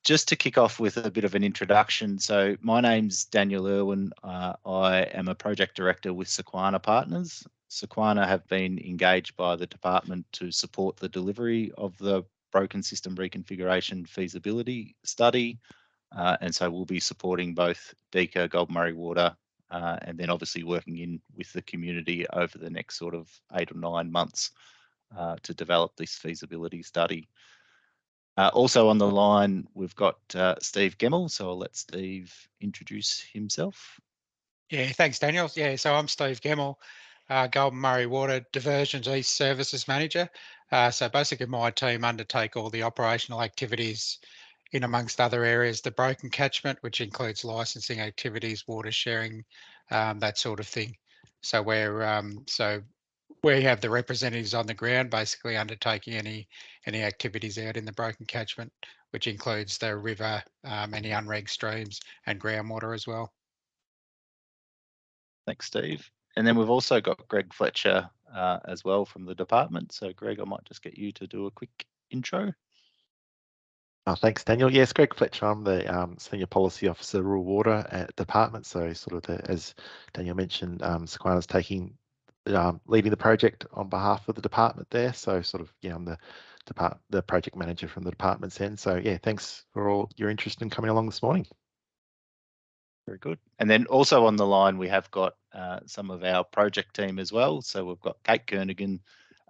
Just to kick off with a bit of an introduction. So my name's Daniel Irwin. I am a project director with Sequana Partners. Sequana have been engaged by the department to support the delivery of the broken system reconfiguration feasibility study. And so we'll be supporting both DECA, Gold Murray Water, and then obviously working in with the community over the next sort of 8 or 9 months to develop this feasibility study. Also on the line, we've got Steve Gemmell, so I'll let Steve introduce himself. Yeah, thanks, Daniel. Yeah, so I'm Steve Gemmell, Gold Murray Water Diversions East Services Manager. So basically my team undertake all the operational activities in amongst other areas, the broken catchment, which includes licensing activities, water sharing, that sort of thing. So we have the representatives on the ground basically undertaking any activities out in the broken catchment, which includes the river, any unregged streams and groundwater as well. Thanks, Steve. And then we've also got Greg Fletcher as well from the department. So Greg, I might just get you to do a quick intro. Oh, thanks, Daniel. Yes, Greg Fletcher. I'm the Senior Policy Officer, Rural Water at Department. So sort of as Daniel mentioned, Sequana's leading the project on behalf of the department there. So sort of, yeah, I'm the project manager from the department's end. So yeah, thanks for all your interest in coming along this morning. Very good. And then also on the line, we have got some of our project team as well. So we've got Kate Kernigan,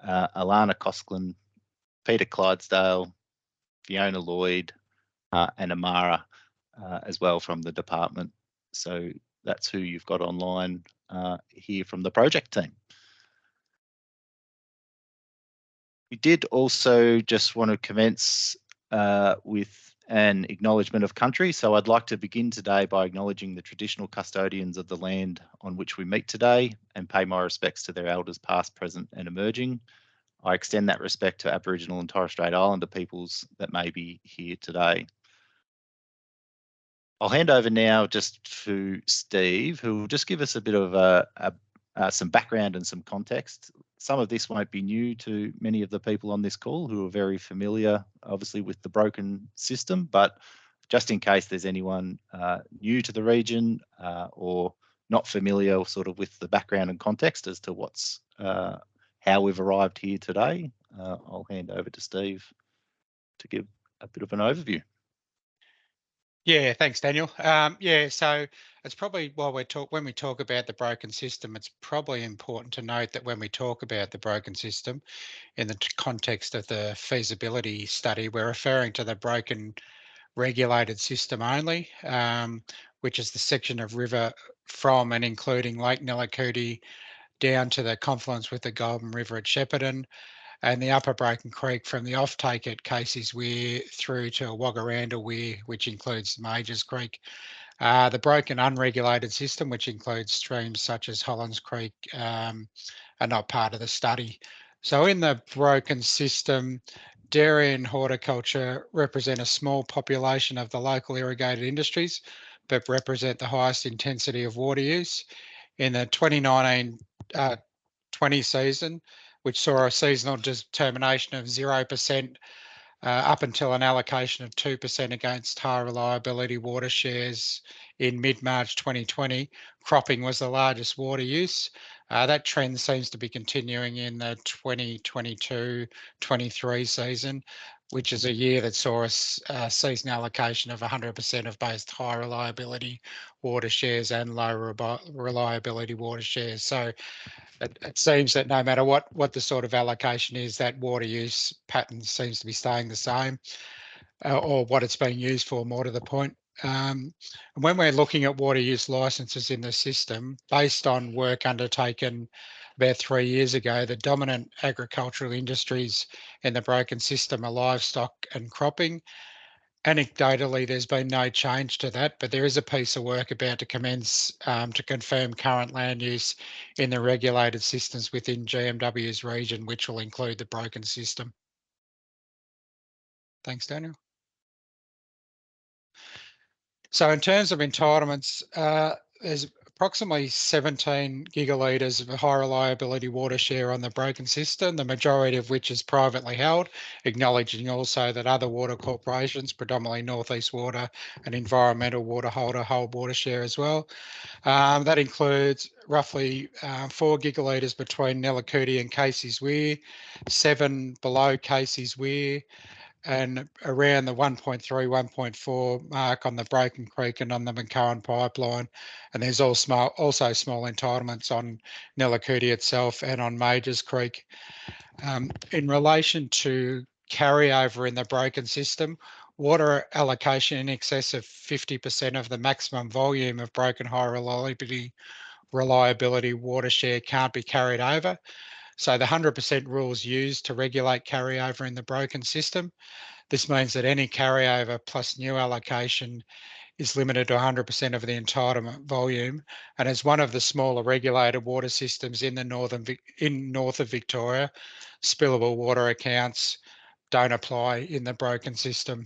Alana Cosklin, Peter Clydesdale, Fiona Lloyd, and Amara as well from the department. So that's who you've got online here from the project team. We did also just want to commence with an acknowledgement of country. So I'd like to begin today by acknowledging the traditional custodians of the land on which we meet today and pay my respects to their elders past, present and emerging. I extend that respect to Aboriginal and Torres Strait Islander peoples that may be here today. I'll hand over now just to Steve, who will just give us a bit of some background and some context. Some of this won't be new to many of the people on this call who are very familiar, obviously, with the broken system, but just in case there's anyone new to the region or not familiar sort of with the background and context as to how we've arrived here today, I'll hand over to Steve to give a bit of an overview. Yeah, thanks, Daniel. Yeah, so it's probably when we talk about the broken system, it's probably important to note that when we talk about the broken system in the context of the feasibility study, we're referring to the broken regulated system only, which is the section of river from and including Lake Nillucooty down to the confluence with the Golden River at Shepparton, and the Upper Broken Creek from the offtake at Casey's Weir through to Waggaranda Weir, which includes Majors Creek. The broken unregulated system, which includes streams such as Hollands Creek, are not part of the study. So in the broken system, dairy and horticulture represent a small population of the local irrigated industries, but represent the highest intensity of water use. In the 2019-20 season, which saw a seasonal determination of 0% up until an allocation of 2% against high reliability water shares in mid-March 2020, cropping was the largest water use. That trend seems to be continuing in the 2022-23 season, which is a year that saw a season allocation of 100% of both high reliability water shares and low reliability water shares. So it seems that no matter what the sort of allocation is, that water use pattern seems to be staying the same, or what it's being used for, more to the point. When we're looking at water use licenses in the system, based on work undertaken about 3 years ago, the dominant agricultural industries in the broken system are livestock and cropping. Anecdotally, there's been no change to that, but there is a piece of work about to commence to confirm current land use in the regulated systems within GMW's region, which will include the broken system. Thanks, Daniel. So in terms of entitlements, there's approximately 17 gigalitres of high reliability water share on the broken system, the majority of which is privately held, acknowledging also that other water corporations, predominantly North East Water and Environmental Water Holder, hold water share as well. That includes roughly 4 gigalitres between Nellicoody and Casey's Weir, 7 below Casey's Weir, and around the 1.3, 1.4 mark on the Broken Creek and on the McCurran pipeline. And there's also small entitlements on Nellicoody itself and on Majors Creek. In relation to carryover in the broken system, water allocation in excess of 50% of the maximum volume of broken high reliability water share can't be carried over. So the 100% rule is used to regulate carryover in the broken system. This means that any carryover plus new allocation is limited to 100% of the entitlement volume. And as one of the smaller regulated water systems in the north of Victoria, spillable water accounts don't apply in the broken system.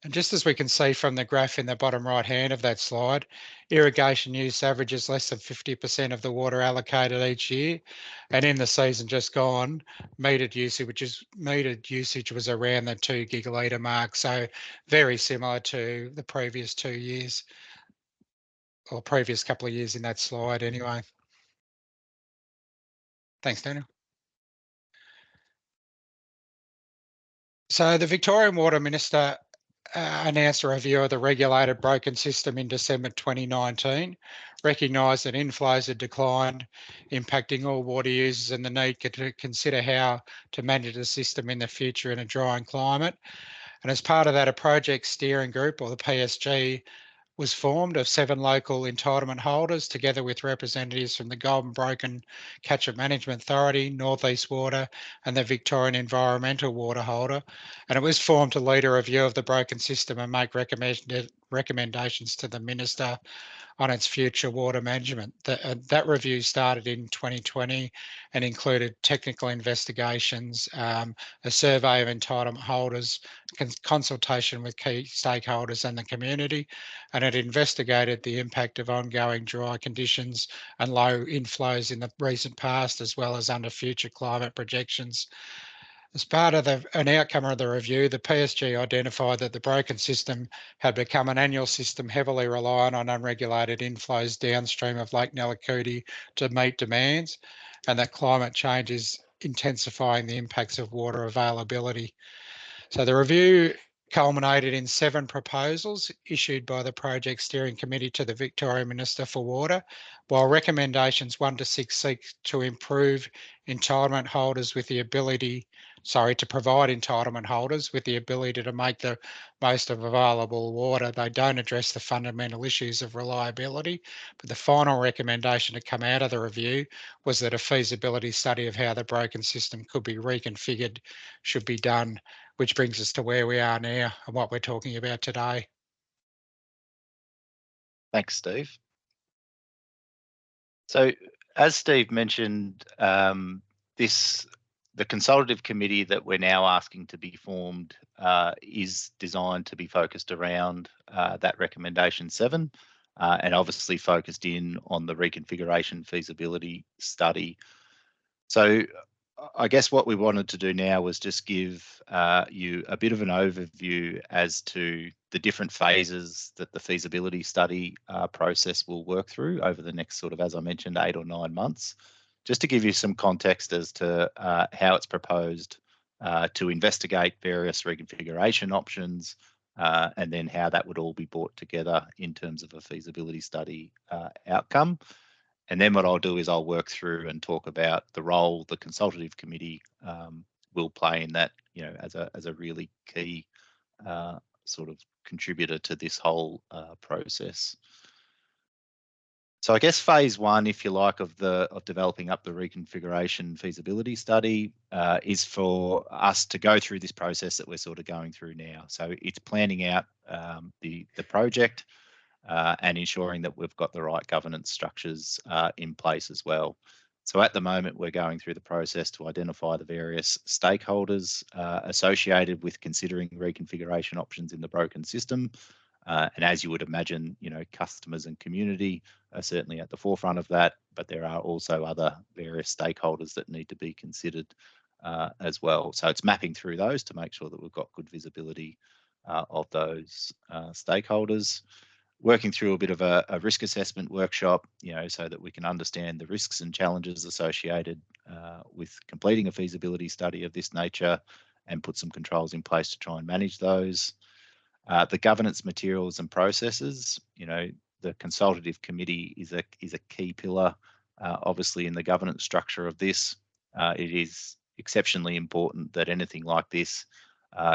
And just as we can see from the graph in the bottom right hand of that slide, irrigation use averages less than 50% of the water allocated each year. And in the season just gone, metered usage was around the 2 gigalitre mark. So very similar to the previous 2 years, or previous couple of years in that slide anyway. Thanks, Daniel. So the Victorian Water Minister announced a review of the regulated broken system in December 2019, recognised that inflows had declined, impacting all water users, and the need to consider how to manage the system in the future in a drying climate. And as part of that, a project steering group, or the PSG, was formed of 7 local entitlement holders, together with representatives from the Golden Broken Catchment Management Authority, North East Water, and the Victorian Environmental Water Holder. And it was formed to lead a review of the broken system and make recommendations to the Minister on its future water management. That review started in 2020 and included technical investigations, a survey of entitlement holders, consultation with key stakeholders and the community, and it investigated the impact of ongoing dry conditions and low inflows in the recent past, as well as under future climate projections. As part of an outcome of the review, the PSG identified that the broken system had become an annual system heavily reliant on unregulated inflows downstream of Lake Nellicoody to meet demands, and that climate change is intensifying the impacts of water availability. So the review culminated in 7 proposals issued by the Project Steering Committee to the Victorian Minister for Water, while recommendations 1 to 6 seek to improve entitlement holders with the ability, to provide entitlement holders with the ability to make the most of available water. They don't address the fundamental issues of reliability, but the final recommendation to come out of the review was that a feasibility study of how the broken system could be reconfigured should be done, which brings us to where we are now and what we're talking about today. Thanks, Steve. So, as Steve mentioned, the consultative committee that we're now asking to be formed is designed to be focused around that recommendation 7, and obviously focused in on the reconfiguration feasibility study. So I guess what we wanted to do now was just give you a bit of an overview as to the different phases that the feasibility study process will work through over the next sort of, as I mentioned, 8 or 9 months, just to give you some context as to how it's proposed to investigate various reconfiguration options, and then how that would all be brought together in terms of a feasibility study outcome. And then what I'll do is I'll work through and talk about the role the consultative committee will play in that, as a really key sort of contributor to this whole process. So I guess phase 1, if you like, of developing up the reconfiguration feasibility study is for us to go through this process that we're sort of going through now. So it's planning out the project, and ensuring that we've got the right governance structures in place as well. So at the moment, we're going through the process to identify the various stakeholders associated with considering reconfiguration options in the broken system, And as you would imagine, customers and community are certainly at the forefront of that, but there are also other various stakeholders that need to be considered as well. So it's mapping through those to make sure that we've got good visibility of those stakeholders. Working through a bit of a risk assessment workshop, so that we can understand the risks and challenges associated with completing a feasibility study of this nature and put some controls in place to try and manage those. The governance materials and processes, the consultative committee is a key pillar, obviously, in the governance structure of this. It is exceptionally important that anything like this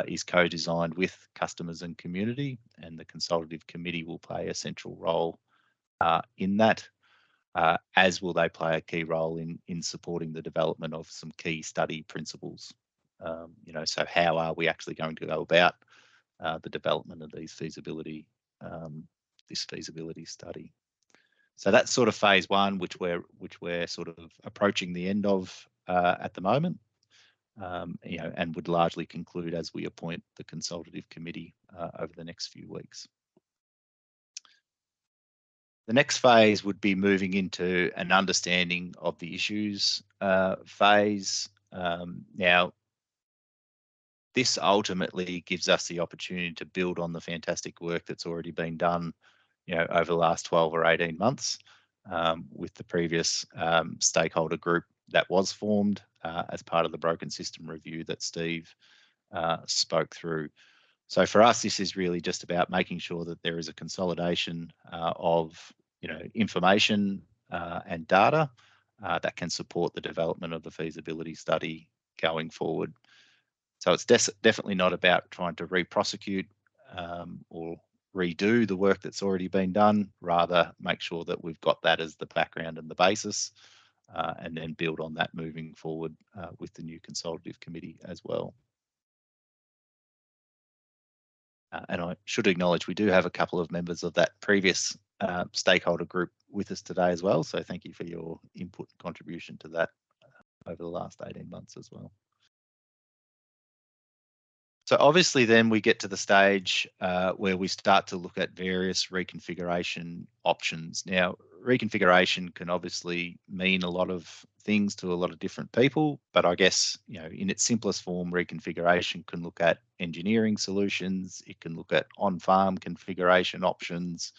is co-designed with customers and community, and the consultative committee will play a central role in that, as will they play a key role in supporting the development of some key study principles. So how are we actually going to go about the development of these feasibility, this feasibility study? So that's sort of phase one, which we're sort of approaching the end of at the moment. And would largely conclude as we appoint the consultative committee over the next few weeks. The next phase would be moving into an understanding of the issues phase. Now, this ultimately gives us the opportunity to build on the fantastic work that's already been done, over the last 12 or 18 months with the previous stakeholder group that was formed as part of the broken system review that Steve spoke through. So for us, this is really just about making sure that there is a consolidation of information and data that can support the development of the feasibility study going forward. So it's definitely not about trying to re-prosecute or redo the work that's already been done, rather make sure that we've got that as the background and the basis, and then build on that moving forward with the new consultative committee as well. And I should acknowledge we do have a couple of members of that previous stakeholder group with us today as well. So thank you for your input and contribution to that over the last 18 months as well. So obviously then we get to the stage where we start to look at various reconfiguration options. Now, reconfiguration can obviously mean a lot of things to a lot of different people, but I guess, in its simplest form, reconfiguration can look at engineering solutions, it can look at on-farm configuration options,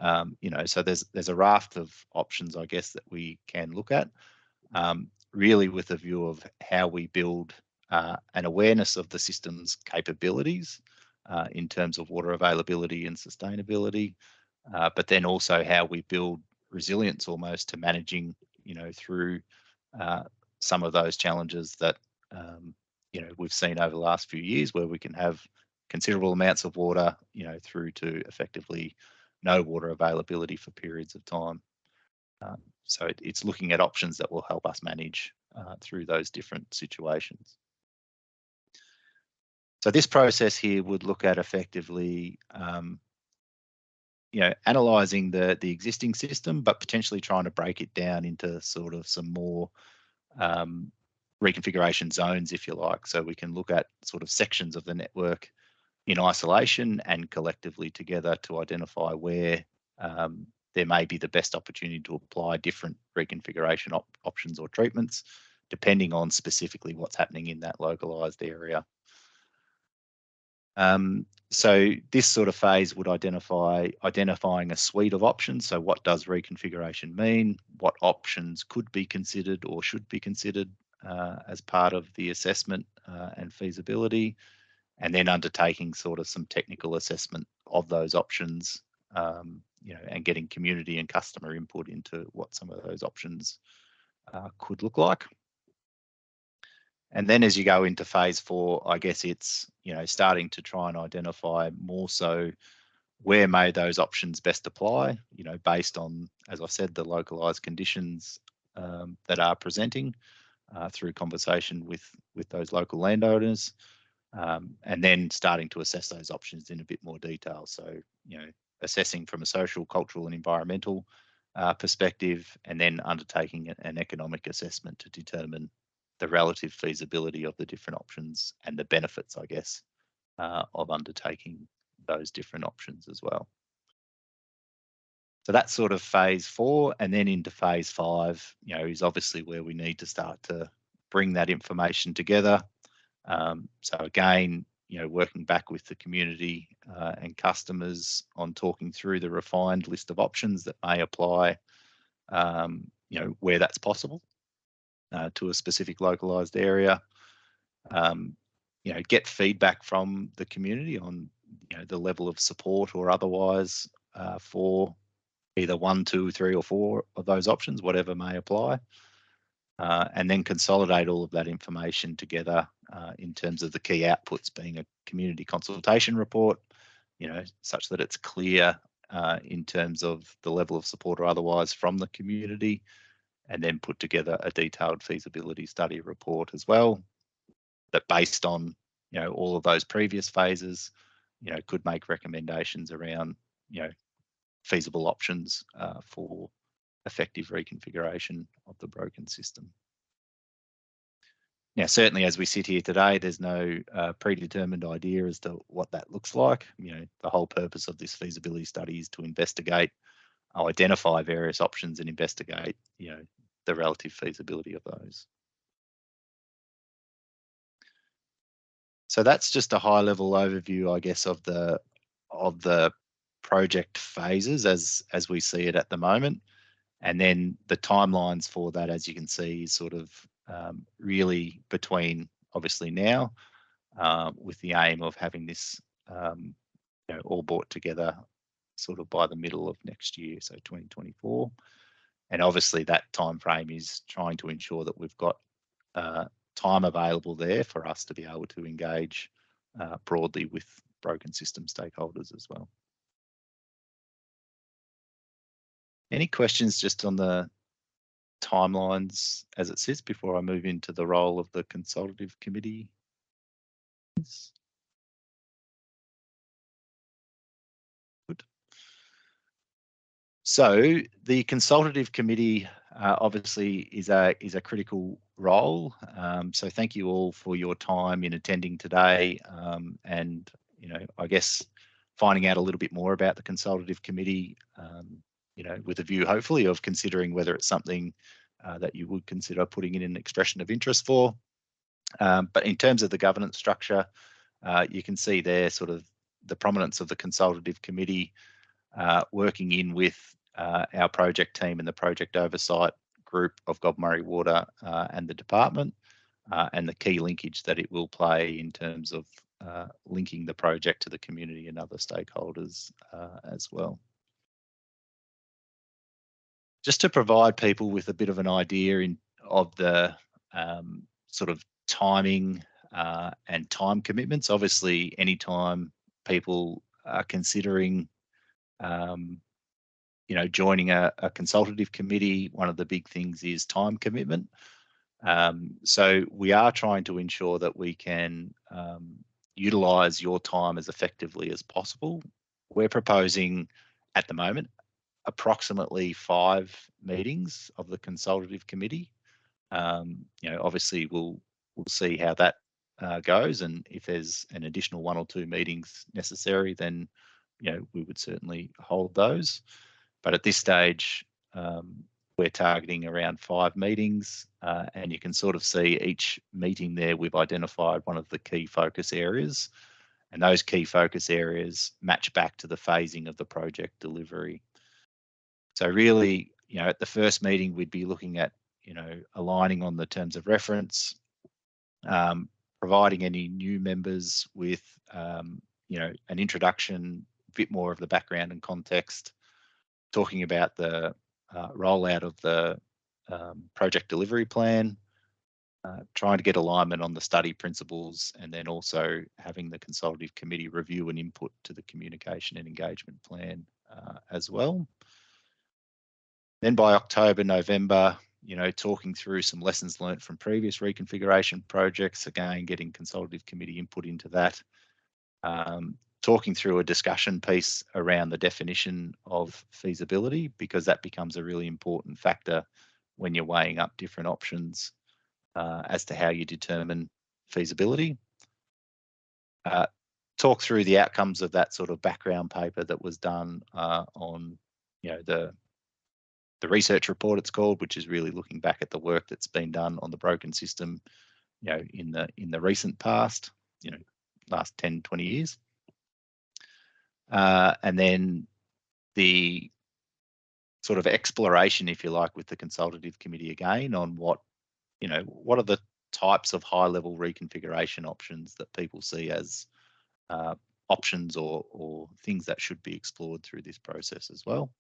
so there's a raft of options, I guess, that we can look at, really with a view of how we build an awareness of the system's capabilities in terms of water availability and sustainability, but then also how we build resilience almost to managing, through some of those challenges that, we've seen over the last few years, where we can have considerable amounts of water, through to effectively no water availability for periods of time. So it's looking at options that will help us manage through those different situations. So this process here would look at effectively, analysing the existing system, but potentially trying to break it down into sort of some more reconfiguration zones, if you like. So we can look at sort of sections of the network in isolation and collectively together to identify where there may be the best opportunity to apply different reconfiguration options or treatments, depending on specifically what's happening in that localised area. So this sort of phase would identifying a suite of options. So what does reconfiguration mean? What options could be considered or should be considered as part of the assessment and feasibility, and then undertaking sort of some technical assessment of those options, and getting community and customer input into what some of those options could look like. And then as you go into phase 4, I guess it's, starting to try and identify more so where may those options best apply, based on, as I said, the localised conditions that are presenting through conversation with those local landowners, and then starting to assess those options in a bit more detail. So, assessing from a social, cultural and environmental perspective, and then undertaking an economic assessment to determine the relative feasibility of the different options and the benefits, I guess, of undertaking those different options as well. So that's sort of phase 4, and then into phase 5, is obviously where we need to start to bring that information together. So again, working back with the community and customers on talking through the refined list of options that may apply, where that's possible to a specific localized area. Get feedback from the community on the level of support or otherwise for either 1, 2, 3, or 4 of those options, whatever may apply, and then consolidate all of that information together in terms of the key outputs being a community consultation report, such that it's clear in terms of the level of support or otherwise from the community, and then put together a detailed feasibility study report as well, that based on all of those previous phases, could make recommendations around feasible options for effective reconfiguration of the broken system. Now, certainly as we sit here today, there's no predetermined idea as to what that looks like. The whole purpose of this feasibility study is to investigate, identify various options and investigate, the relative feasibility of those. So that's just a high-level overview, I guess, of the project phases as we see it at the moment. And then the timelines for that, as you can see, is sort of really between obviously now with the aim of having this all brought together sort of by the middle of next year, so 2024. And obviously that time frame is trying to ensure that we've got time available there for us to be able to engage broadly with broken system stakeholders as well. Any questions just on the timelines as it sits before I move into the role of the consultative committee? Good. So the consultative committee obviously is a critical role. So thank you all for your time in attending today, and I guess finding out a little bit more about the consultative committee. With a view, hopefully, of considering whether it's something that you would consider putting in an expression of interest for. But in terms of the governance structure, you can see there sort of the prominence of the consultative committee working in with our project team and the project oversight group of Gob-Murray Water and the department, and the key linkage that it will play in terms of linking the project to the community and other stakeholders as well. Just to provide people with a bit of an idea of the sort of timing and time commitments. Obviously, anytime people are considering, joining a consultative committee, one of the big things is time commitment. So we are trying to ensure that we can utilise your time as effectively as possible. We're proposing at the moment approximately 5 meetings of the consultative committee. Obviously we'll see how that goes, and if there's an additional 1 or 2 meetings necessary, then we would certainly hold those. But at this stage, we're targeting around 5 meetings, and you can sort of see each meeting there we've identified one of the key focus areas, and those key focus areas match back to the phasing of the project delivery. So really, at the first meeting, we'd be looking at, aligning on the terms of reference, providing any new members with, an introduction, a bit more of the background and context, talking about the rollout of the project delivery plan, trying to get alignment on the study principles, and then also having the consultative committee review and input to the communication and engagement plan as well. Then by October, November, talking through some lessons learnt from previous reconfiguration projects, again, getting consultative committee input into that, talking through a discussion piece around the definition of feasibility, because that becomes a really important factor when you're weighing up different options as to how you determine feasibility. talk through the outcomes of that sort of background paper that was done on, the research report it's called, which is really looking back at the work that's been done on the broken system, in the recent past, last 10, 20 years. And then the sort of exploration, if you like, with the consultative committee again on what are the types of high-level reconfiguration options that people see as options or things that should be explored through this process as well.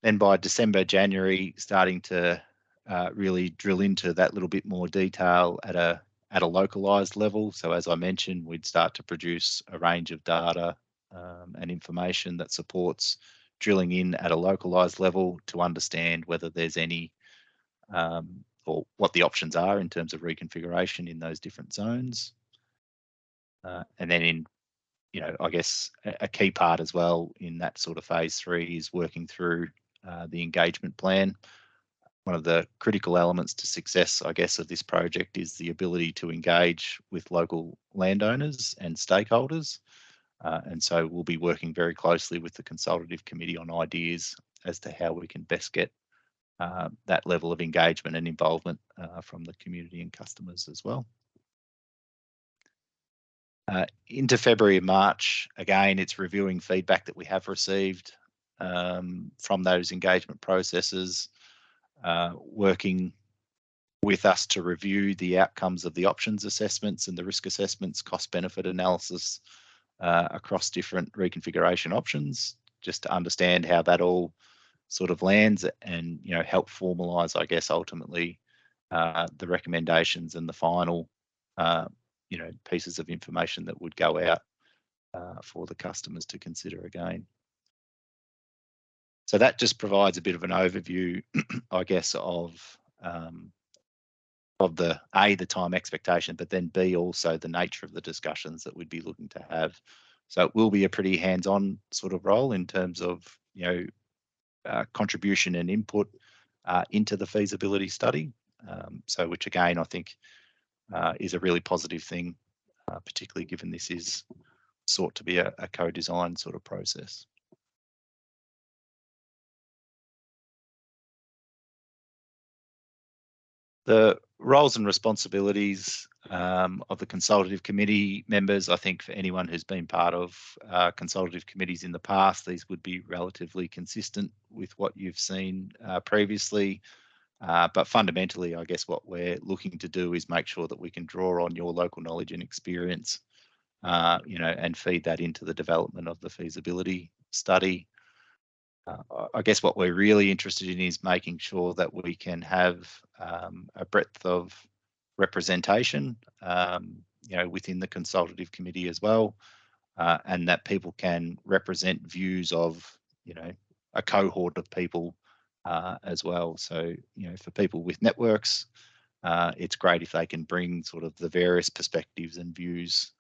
Then by December, January, starting to really drill into that little bit more detail at a localized level. So as I mentioned, we'd start to produce a range of data and information that supports drilling in at a localized level to understand whether there's any or what the options are in terms of reconfiguration in those different zones. And then in, I guess a key part as well in that sort of phase 3 is working through the engagement plan. One of the critical elements to success, I guess, of this project is the ability to engage with local landowners and stakeholders. And so we'll be working very closely with the consultative committee on ideas as to how we can best get that level of engagement and involvement from the community and customers as well. Into February and March, again, it's reviewing feedback that we have received from those engagement processes, working with us to review the outcomes of the options assessments and the risk assessments, cost-benefit analysis across different reconfiguration options, just to understand how that all sort of lands and help formalise, I guess, ultimately the recommendations and the final pieces of information that would go out for the customers to consider again. So that just provides a bit of an overview, I guess, of the time expectation, but then B, also the nature of the discussions that we'd be looking to have. So it will be a pretty hands-on sort of role in terms of contribution and input into the feasibility study. So which again, I think is a really positive thing, particularly given this is sought to be a co-design sort of process. The roles and responsibilities of the consultative committee members, I think for anyone who's been part of consultative committees in the past, these would be relatively consistent with what you've seen previously. But fundamentally, I guess what we're looking to do is make sure that we can draw on your local knowledge and experience, and feed that into the development of the feasibility study. I guess what we're really interested in is making sure that we can have a breadth of representation, within the consultative committee as well, and that people can represent views of, a cohort of people as well. So, for people with networks, it's great if they can bring sort of the various perspectives and views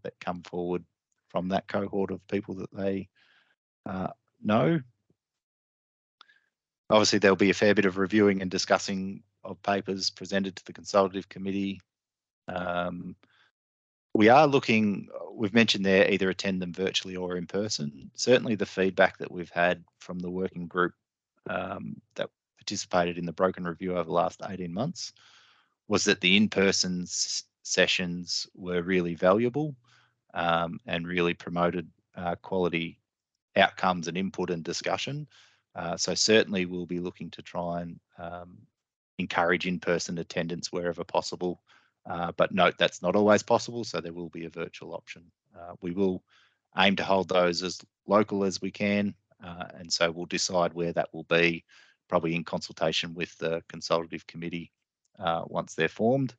that come forward from that cohort of people that they know. Obviously, there'll be a fair bit of reviewing and discussing of papers presented to the consultative committee. We are looking, we've mentioned there, either attend them virtually or in person. Certainly the feedback that we've had from the working group that participated in the broken review over the last 18 months was that the in-person sessions were really valuable and really promoted quality outcomes and input and discussion. So certainly we'll be looking to try and encourage in-person attendance wherever possible, but note that's not always possible, so there will be a virtual option. We will aim to hold those as local as we can, and so we'll decide where that will be, probably in consultation with the consultative committee once they're formed.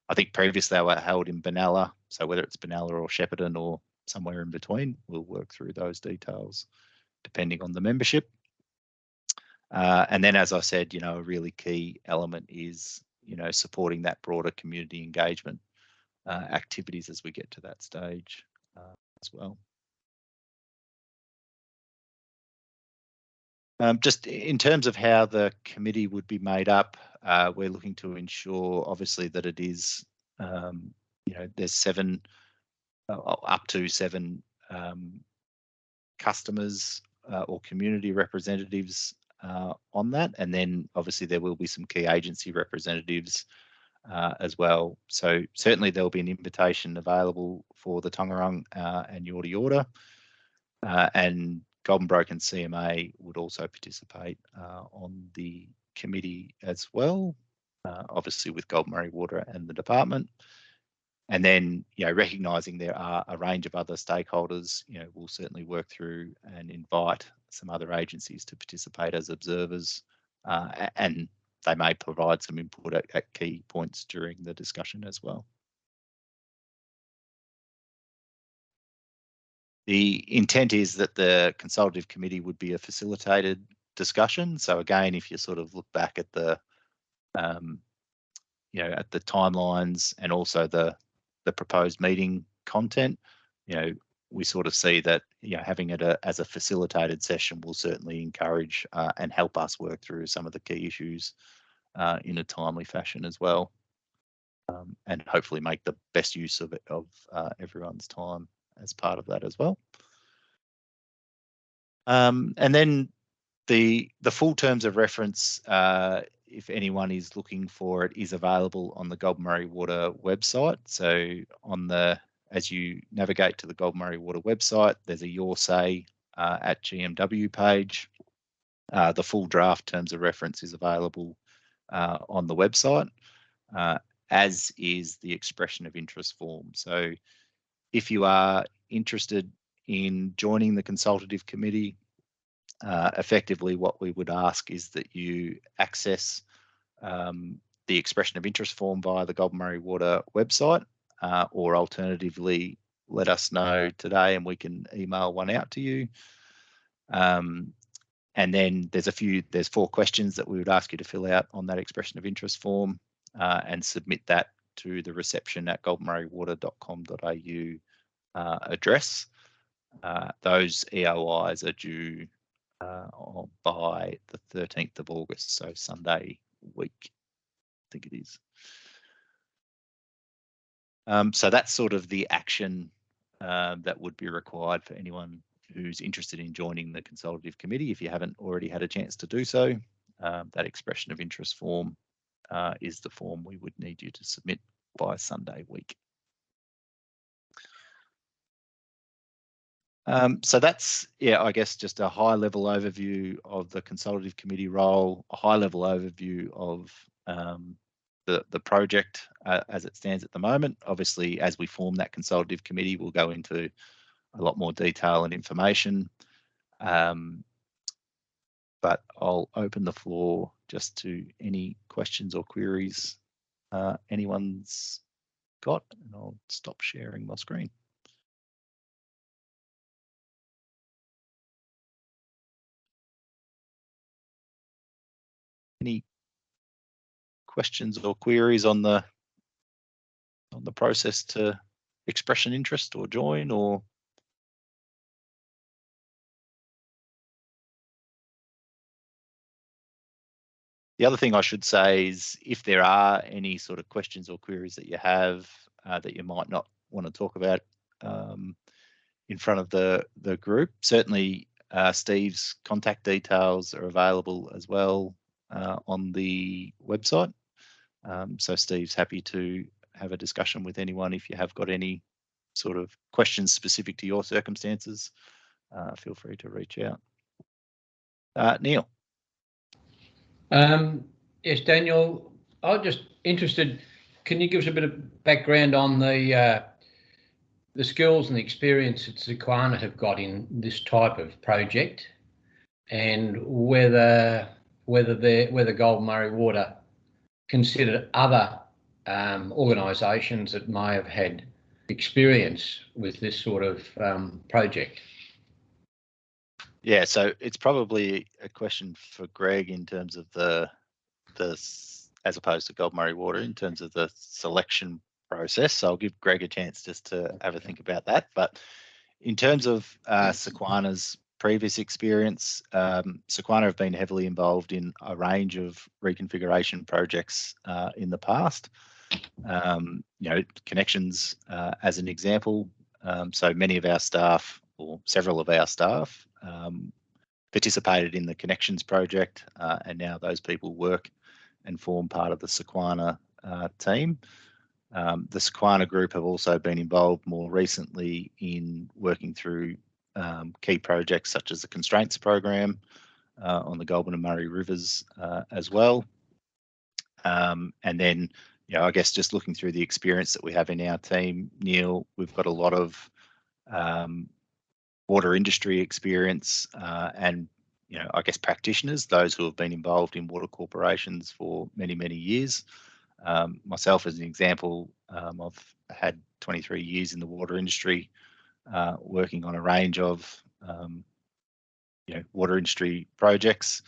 I think previously they were held in Benalla, so whether it's Benalla or Shepparton or somewhere in between, we'll work through those details depending on the membership. And then, as I said, a really key element is, supporting that broader community engagement activities as we get to that stage as well. Just in terms of how the committee would be made up, we're looking to ensure, obviously, that it is, there's 7 up to 7 customers or community representatives on that, and then obviously there will be some key agency representatives as well. So certainly there'll be an invitation available for the Tongarong and Yorta Yorta, and Golden Broken CMA would also participate on the committee as well, obviously with Golden Murray Water and the department. And then, recognising there are a range of other stakeholders, we'll certainly work through and invite some other agencies to participate as observers, and they may provide some input at key points during the discussion as well. The intent is that the consultative committee would be a facilitated discussion. So again, if you sort of look back at the, at the timelines and also the proposed meeting content, we sort of see that having it as a facilitated session will certainly encourage and help us work through some of the key issues in a timely fashion as well, and hopefully make the best use of everyone's time as part of that as well. And then the full terms of reference, if anyone is looking for it, is available on the Golden Murray Water website. So as you navigate to the Golden Murray Water website, there's a Your Say at GMW page. The full draft terms of reference is available on the website, as is the expression of interest form. So if you are interested in joining the consultative committee, effectively what we would ask is that you access the expression of interest form via the Golden Murray Water website, or alternatively let us know today and we can email one out to you. And then there's 4 questions that we would ask you to fill out on that expression of interest form, and submit that to the reception@goldenmurraywater.com.au address. Those EOIs are due by the 13th of August, so Sunday week, I think it is. So that's sort of the action that would be required for anyone who's interested in joining the consultative committee. If you haven't already had a chance to do so, that expression of interest form is the form we would need you to submit by Sunday week. So that's, I guess just a high level overview of the consultative committee role, a high level overview of the project as it stands at the moment. Obviously, as we form that consultative committee, we'll go into a lot more detail and information. But I'll open the floor just to any questions or queries anyone's got, and I'll stop sharing my screen. Any questions or queries on the process to express an interest or join, or? The other thing I should say is if there are any sort of questions or queries that you have that you might not want to talk about in front of the group, certainly Steve's contact details are available as well on the website. So Steve's happy to have a discussion with anyone if you have got any sort of questions specific to your circumstances. Feel free to reach out. Neil. Yes, Daniel, I'm just interested, can you give us a bit of background on the skills and the experience that Sequana have got in this type of project, and whether Golden Murray Water considered other organisations that may have had experience with this sort of project? Yeah, so it's probably a question for Greg in terms of the as opposed to Golden Murray Water in terms of the selection process. So I'll give Greg a chance just to have a think about that. But in terms of Sequana's previous experience, Sequana have been heavily involved in a range of reconfiguration projects in the past. Connections, as an example, So many of our staff, or several of our staff, participated in the Connections project, and now those people work and form part of the Sequana team. The Sequana group have also been involved more recently in working through key projects such as the Constraints program on the Goulburn and Murray Rivers as well. And then, I guess just looking through the experience that we have in our team, Neil, we've got a lot of water industry experience and, I guess practitioners, those who have been involved in water corporations for many, many years. Myself, as an example, I've had 23 years in the water industry, working on a range of, water industry projects.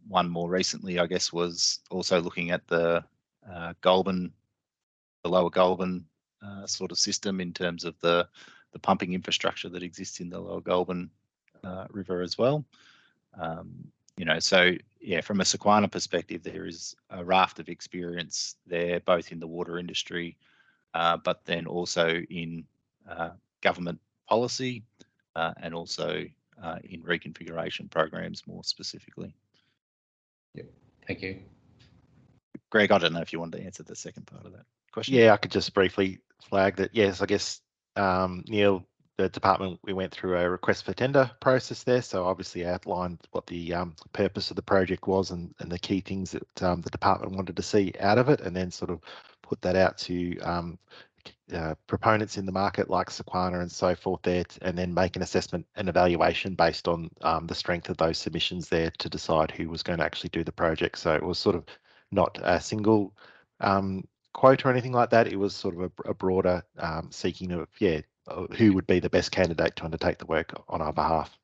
One more recently, I guess, was also looking at the Goulburn, the lower Goulburn sort of system in terms of the pumping infrastructure that exists in the lower Goulburn River as well. So yeah, from a Sequana perspective, there is a raft of experience there, both in the water industry, but then also in government policy and also in reconfiguration programs more specifically. Yep, thank you. Greg, I don't know if you wanted to answer the second part of that question. Yeah, I could just briefly flag that. Yes, I guess, Neil, the department, we went through a request for tender process there, so obviously outlined what the purpose of the project was and the key things that the department wanted to see out of it, and then sort of put that out to proponents in the market like Sequana and so forth there, and then make an assessment and evaluation based on the strength of those submissions there to decide who was going to actually do the project. So it was sort of not a single quote or anything like that. It was sort of a broader seeking of, who would be the best candidate to undertake the work on our behalf.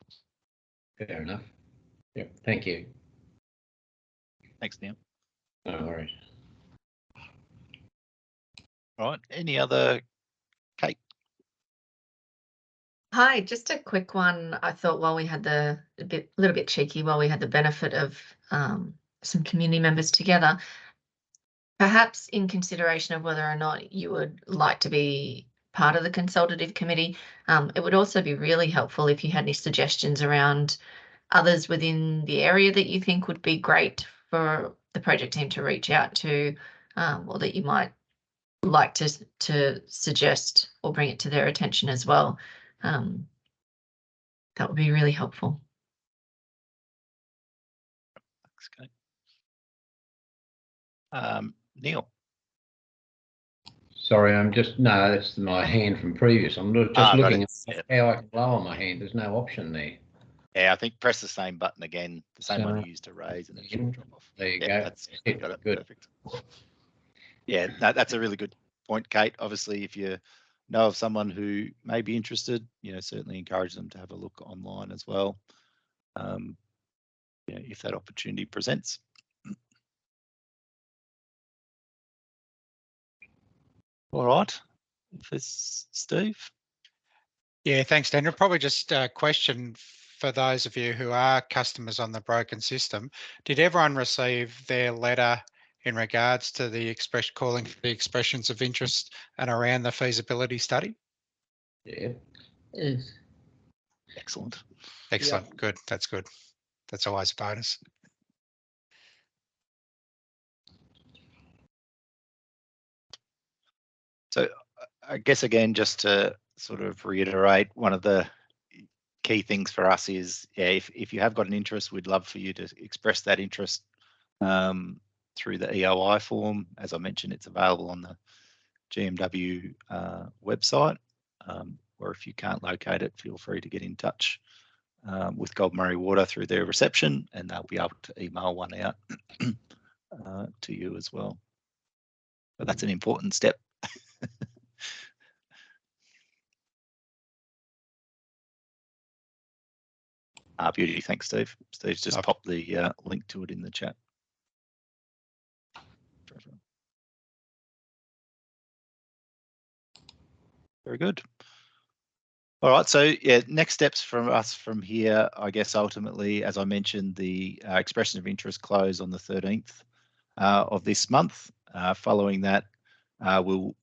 Fair enough. Yep, thank you. Thanks, Neil. No worries. All right, any other, Kate? Hi, just a quick one. I thought while we had a little bit cheeky, while we had the benefit of some community members together, perhaps in consideration of whether or not you would like to be part of the consultative committee, it would also be really helpful if you had any suggestions around others within the area that you think would be great for the project team to reach out to, or that you might like to suggest or bring it to their attention as well. That would be really helpful. Thanks, Kate. Neil. Sorry, that's my hand from previous. I'm just looking at how I can lower my hand. There's no option there. Yeah, I think press the same button again, the same one you used to raise, and it should drop off. There you go. That's it. got it. Good. Perfect. Yeah, that's a really good point, Kate. Obviously, if you know of someone who may be interested, certainly encourage them to have a look online as well, if that opportunity presents. All right, Steve. Yeah, thanks, Daniel. Probably just a question for those of you who are customers on the broken system. Did everyone receive their letter in regards to the calling for the expressions of interest and around the feasibility study? Yeah. Excellent. Excellent. Yep. Good. That's good. That's always a bonus. So I guess, again, just to sort of reiterate, one of the key things for us is, if you have got an interest, we'd love for you to express that interest through the EOI form. As I mentioned, it's available on the GMW website, or if you can't locate it, feel free to get in touch with Goulburn Murray Water through their reception, and they'll be able to email one out to you as well. But that's an important step. Beauty, thanks, Steve. Steve's just popped the link to it in the chat. Very good. All right, so yeah, next steps from us from here, I guess ultimately, as I mentioned, the expression of interest close on the 13th of this month. Following that, we'll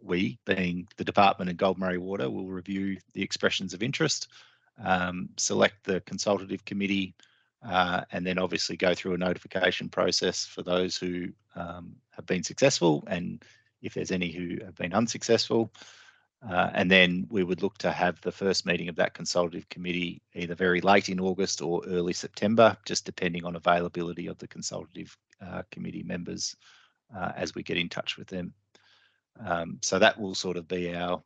we, being the department and Gold Murray Water, will review the expressions of interest, select the consultative committee, and then obviously go through a notification process for those who have been successful, and if there's any who have been unsuccessful. And then we would look to have the first meeting of that consultative committee either very late in August or early September, just depending on availability of the consultative committee members as we get in touch with them. So that will sort of be our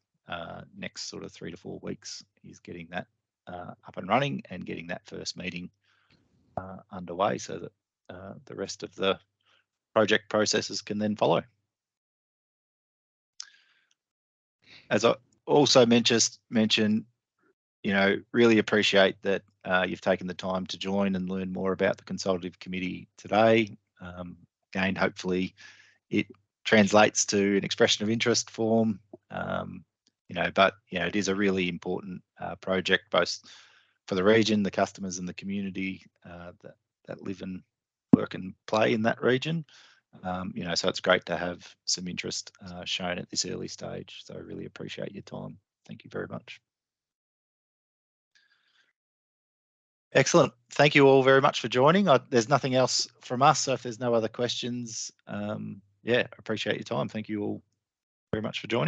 next sort of 3 to 4 weeks, is getting that up and running and getting that first meeting underway, so that the rest of the project processes can then follow. As I also mentioned, you know, really appreciate that you've taken the time to join and learn more about the consultative committee today. Again, hopefully it translates to an expression of interest form, you know, but you know, it is a really important project, both for the region, the customers and the community that live and work and play in that region. You know, so it's great to have some interest shown at this early stage. So I really appreciate your time. Thank you very much. Excellent. Thank you all very much for joining. There's nothing else from us, so if there's no other questions, yeah, appreciate your time. Thank you all very much for joining.